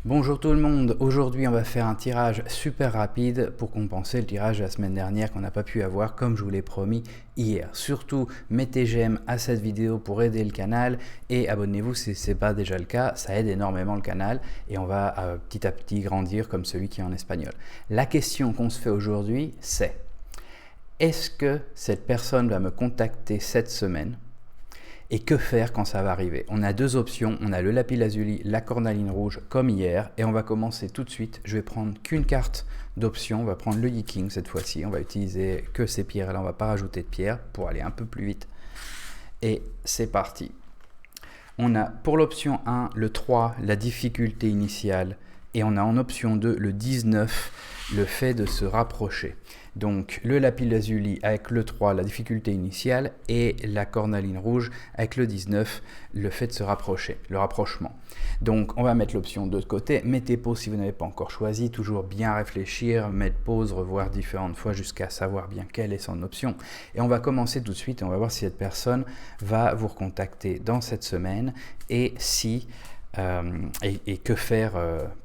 Bonjour tout le monde, aujourd'hui on va faire un tirage super rapide pour compenser le tirage de la semaine dernière qu'on n'a pas pu avoir comme je vous l'ai promis hier. Surtout mettez j'aime à cette vidéo pour aider le canal et abonnez-vous si ce n'est pas déjà le cas, ça aide énormément le canal et on va petit à petit grandir comme celui qui est en espagnol. La question qu'on se fait aujourd'hui c'est: est-ce que cette personne va me contacter cette semaine? Et que faire quand ça va arriver? On a deux options, on a le lapis-lazuli, la cornaline rouge comme hier et on va commencer tout de suite. Je vais prendre qu'une carte d'option, on va prendre le Yi-King cette fois-ci, on va utiliser que ces pierres là, on va pas rajouter de pierres pour aller un peu plus vite. Et c'est parti. On a pour l'option 1 le 3, la difficulté initiale, et on a en option 2 le 19, le fait de se rapprocher. Donc le lapis-lazuli avec le 3, la difficulté initiale, et la cornaline rouge avec le 19, le fait de se rapprocher, le rapprochement. Donc on va mettre l'option 2 de côté, mettez pause si vous n'avez pas encore choisi, toujours bien réfléchir, mettre pause, revoir différentes fois jusqu'à savoir bien quelle est son option. Et on va commencer tout de suite et on va voir si cette personne va vous recontacter dans cette semaine et si... et que faire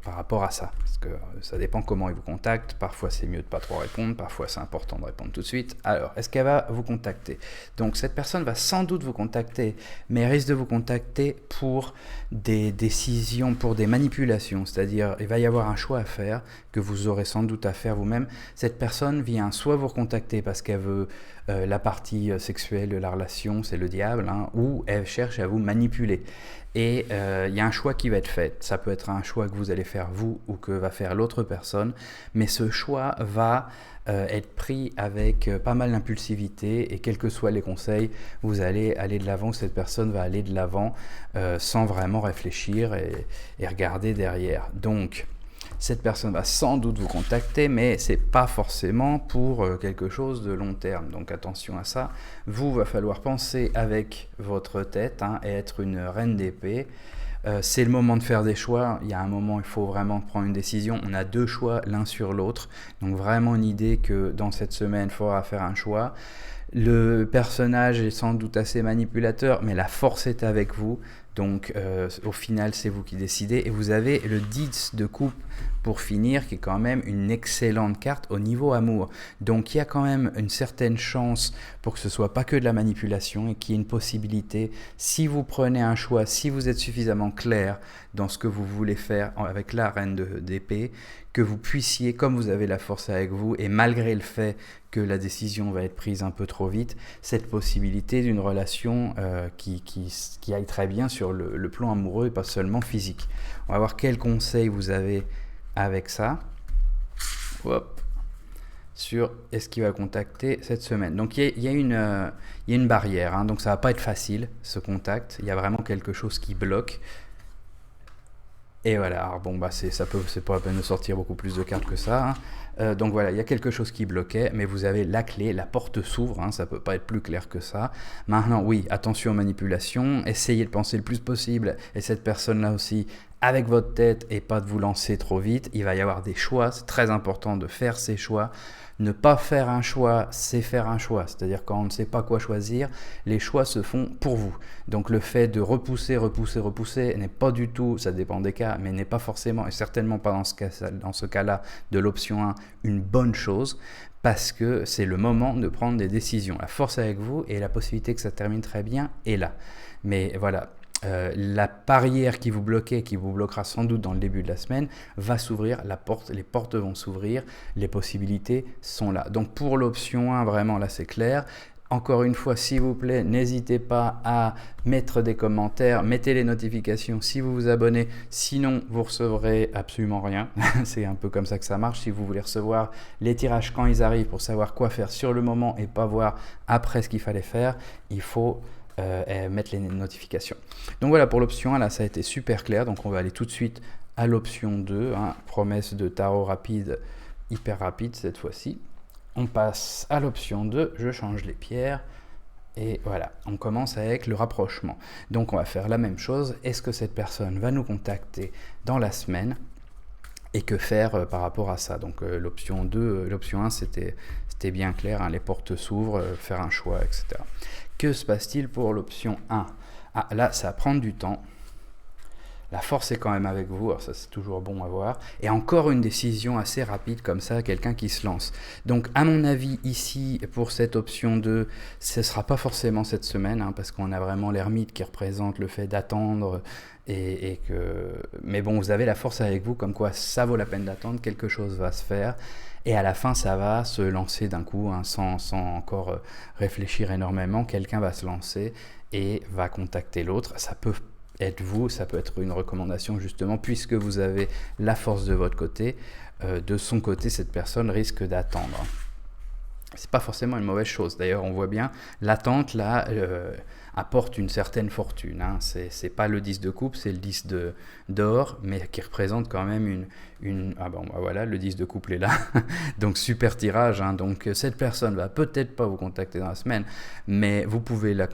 par rapport à ça, parce que ça dépend comment il vous contacte. Parfois c'est mieux de pas trop répondre, parfois c'est important de répondre tout de suite. Alors, est-ce qu'elle va vous contacter? Donc cette personne va sans doute vous contacter, mais elle risque de vous contacter pour des décisions, pour des manipulations, c'est-à-dire il va y avoir un choix à faire que vous aurez sans doute à faire vous-même. Cette personne vient soit vous recontacter parce qu'elle veut la partie sexuelle de la relation, c'est le diable, hein, ou elle cherche à vous manipuler. Et il y a un choix qui va être fait. Ça peut être un choix que vous allez faire vous ou que va faire l'autre personne, mais ce choix va être pris avec pas mal d'impulsivité et quels que soient les conseils, vous allez aller de l'avant, cette personne va aller de l'avant sans vraiment réfléchir et regarder derrière. Donc, cette personne va sans doute vous contacter, mais ce n'est pas forcément pour quelque chose de long terme. Donc attention à ça. Vous, va falloir penser avec votre tête et être une reine d'épée. C'est le moment de faire des choix. Il y a un moment, il faut vraiment prendre une décision. On a deux choix l'un sur l'autre. Donc vraiment une idée que dans cette semaine, il faudra faire un choix. Le personnage est sans doute assez manipulateur, mais la force est avec vous. Donc au final, c'est vous qui décidez. Et vous avez le 10 de coupe pour finir, qui est quand même une excellente carte au niveau amour. Donc il y a quand même une certaine chance pour que ce soit pas que de la manipulation et qu'il y ait une possibilité, si vous prenez un choix, si vous êtes suffisamment clair dans ce que vous voulez faire avec la reine d'épée, que vous puissiez, comme vous avez la force avec vous, et malgré le fait que la décision va être prise un peu trop vite, cette possibilité d'une relation qui aille très bien sur le plan amoureux et pas seulement physique. On va voir quels conseils vous avez avec ça. Hop. Sur est-ce qu'il va contacter cette semaine. Donc il y a une barrière, donc ça va pas être facile ce contact, il y a vraiment quelque chose qui bloque. Et voilà, alors bon, c'est pas la peine de sortir beaucoup plus de cartes que ça. Donc voilà, il y a quelque chose qui bloquait, mais vous avez la clé, la porte s'ouvre, ça peut pas être plus clair que ça. Maintenant, oui, attention aux manipulations, essayez de penser le plus possible, et cette personne-là aussi, avec votre tête, et pas de vous lancer trop vite. Il va y avoir des choix, c'est très important de faire ces choix. Ne pas faire un choix, c'est faire un choix. C'est-à-dire quand on ne sait pas quoi choisir, les choix se font pour vous. Donc le fait de repousser n'est pas du tout, ça dépend des cas, mais n'est pas forcément, et certainement pas dans ce cas-là de l'option 1, une bonne chose, parce que c'est le moment de prendre des décisions. La force avec vous et la possibilité que ça termine très bien est là. Mais voilà. La barrière qui vous bloquait, qui vous bloquera sans doute dans le début de la semaine, va s'ouvrir, les portes vont s'ouvrir, les possibilités sont là. Donc pour l'option 1, vraiment là c'est clair. Encore une fois, s'il vous plaît, n'hésitez pas à mettre des commentaires, mettez les notifications si vous vous abonnez, sinon vous recevrez absolument rien. C'est un peu comme ça que ça marche. Si vous voulez recevoir les tirages quand ils arrivent pour savoir quoi faire sur le moment et pas voir après ce qu'il fallait faire, il faut mettre les notifications. Donc voilà, pour l'option 1, là ça a été super clair. Donc on va aller tout de suite à l'option 2, promesse de tarot rapide, hyper rapide cette fois-ci. On passe à l'option 2, je change les pierres et voilà, on commence avec le rapprochement. Donc on va faire la même chose. Est-ce que cette personne va nous contacter dans la semaine et que faire par rapport à ça? Donc l'option 2, l'option 1 c'était bien clair, les portes s'ouvrent, faire un choix, etc. Que se passe-t-il pour l'option 1? Là ça va prendre du temps. la force est quand même avec vous, alors ça c'est toujours bon à voir, et encore une décision assez rapide comme ça, quelqu'un qui se lance. Donc à mon avis ici, pour cette option 2, ce ne sera pas forcément cette semaine, hein, parce qu'on a vraiment l'ermite qui représente le fait d'attendre, mais bon, vous avez la force avec vous, comme quoi ça vaut la peine d'attendre, quelque chose va se faire, et à la fin ça va se lancer d'un coup, hein, sans encore réfléchir énormément, quelqu'un va se lancer et va contacter l'autre. Ça peut être vous, ça peut être une recommandation justement, puisque vous avez la force de votre côté, de son côté cette personne risque d'attendre. C'est pas forcément une mauvaise chose. D'ailleurs, on voit bien, l'attente là apporte une certaine fortune. Hein. C'est pas le 10 de coupe, c'est le 10 d'or, mais qui représente quand même ah bon, bah voilà, le 10 de couple est là. Donc super tirage. Hein. Donc cette personne va peut-être pas vous contacter dans la semaine, mais vous pouvez la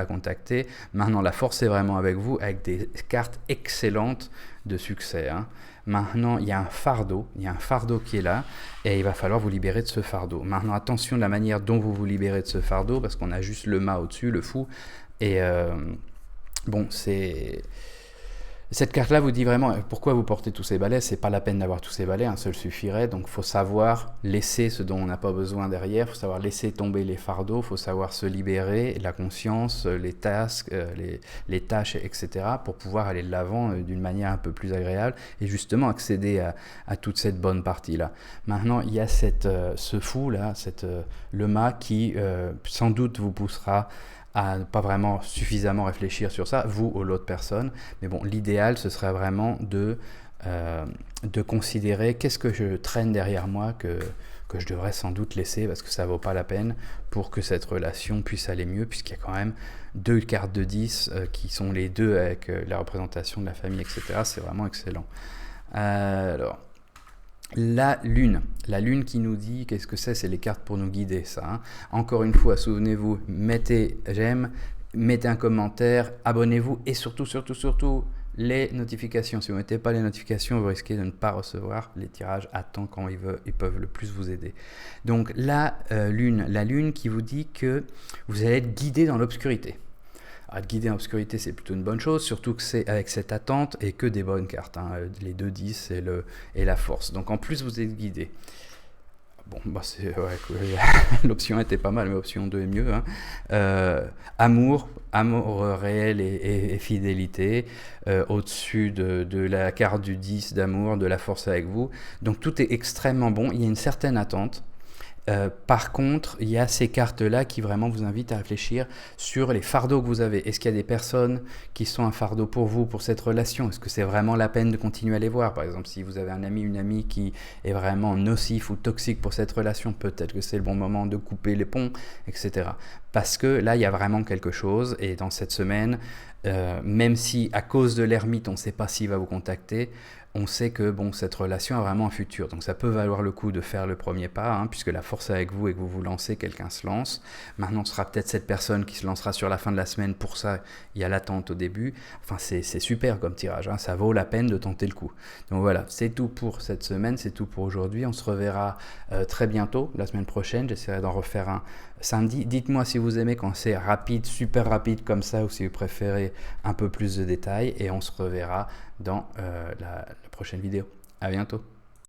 contacter. Maintenant, la force est vraiment avec vous, avec des cartes excellentes de succès. Hein. Maintenant, il y a un fardeau qui est là, et il va falloir vous libérer de ce fardeau. Maintenant, attention de la manière dont vous vous libérez de ce fardeau, parce qu'on a juste le mât au-dessus, le fou, et bon, cette carte-là vous dit vraiment pourquoi vous portez tous ces balais. C'est pas la peine d'avoir tous ces balais, un seul suffirait. Donc, il faut savoir laisser ce dont on n'a pas besoin derrière. Il faut savoir laisser tomber les fardeaux. Il faut savoir se libérer, la conscience, les tasks, les tâches, etc. pour pouvoir aller de l'avant d'une manière un peu plus agréable et justement accéder à toute cette bonne partie-là. Maintenant, il y a ce fou-là, le mât qui sans doute vous poussera à ne pas vraiment suffisamment réfléchir sur ça, vous ou l'autre personne. Mais bon, l'idéal, ce serait vraiment de considérer qu'est-ce que je traîne derrière moi que je devrais sans doute laisser parce que ça ne vaut pas la peine pour que cette relation puisse aller mieux, puisqu'il y a quand même 2 cartes de 10 qui sont les deux avec la représentation de la famille, etc. C'est vraiment excellent. Alors, la lune qui nous dit, qu'est-ce que c'est les cartes pour nous guider, ça. Hein. Encore une fois, souvenez-vous, mettez j'aime, mettez un commentaire, abonnez-vous et surtout, les notifications. Si vous ne mettez pas les notifications, vous risquez de ne pas recevoir les tirages à temps quand ils peuvent le plus vous aider. Donc la lune qui vous dit que vous allez être guidé dans l'obscurité. Alors, être guidé en obscurité, c'est plutôt une bonne chose, surtout que c'est avec cette attente et que des bonnes cartes, hein, les 2-10 et la force. Donc en plus, vous êtes guidé. Bon, bah l'option était pas mal, mais option 2 est mieux. Hein. Amour réel et fidélité, au-dessus de la carte du 10 d'amour, de la force avec vous. Donc tout est extrêmement bon, il y a une certaine attente. Par contre, il y a ces cartes-là qui vraiment vous invitent à réfléchir sur les fardeaux que vous avez. Est-ce qu'il y a des personnes qui sont un fardeau pour vous, pour cette relation? Est-ce que c'est vraiment la peine de continuer à les voir? Par exemple, si vous avez un ami, une amie qui est vraiment nocif ou toxique pour cette relation, peut-être que c'est le bon moment de couper les ponts, etc. Parce que là, il y a vraiment quelque chose. Et dans cette semaine, même si à cause de l'ermite, on ne sait pas s'il va vous contacter, on sait que bon, cette relation a vraiment un futur. Donc ça peut valoir le coup de faire le premier pas, hein, puisque la force est avec vous et que vous vous lancez, quelqu'un se lance. Maintenant, ce sera peut-être cette personne qui se lancera sur la fin de la semaine. Pour ça, il y a l'attente au début. Enfin, c'est super comme tirage. Hein, ça vaut la peine de tenter le coup. Donc voilà, c'est tout pour cette semaine, c'est tout pour aujourd'hui. On se reverra très bientôt, la semaine prochaine. J'essaierai d'en refaire un samedi. Dites-moi si vous aimez quand c'est rapide, super rapide comme ça, ou si vous préférez un peu plus de détails. Et on se reverra dans la prochaine vidéo. À bientôt.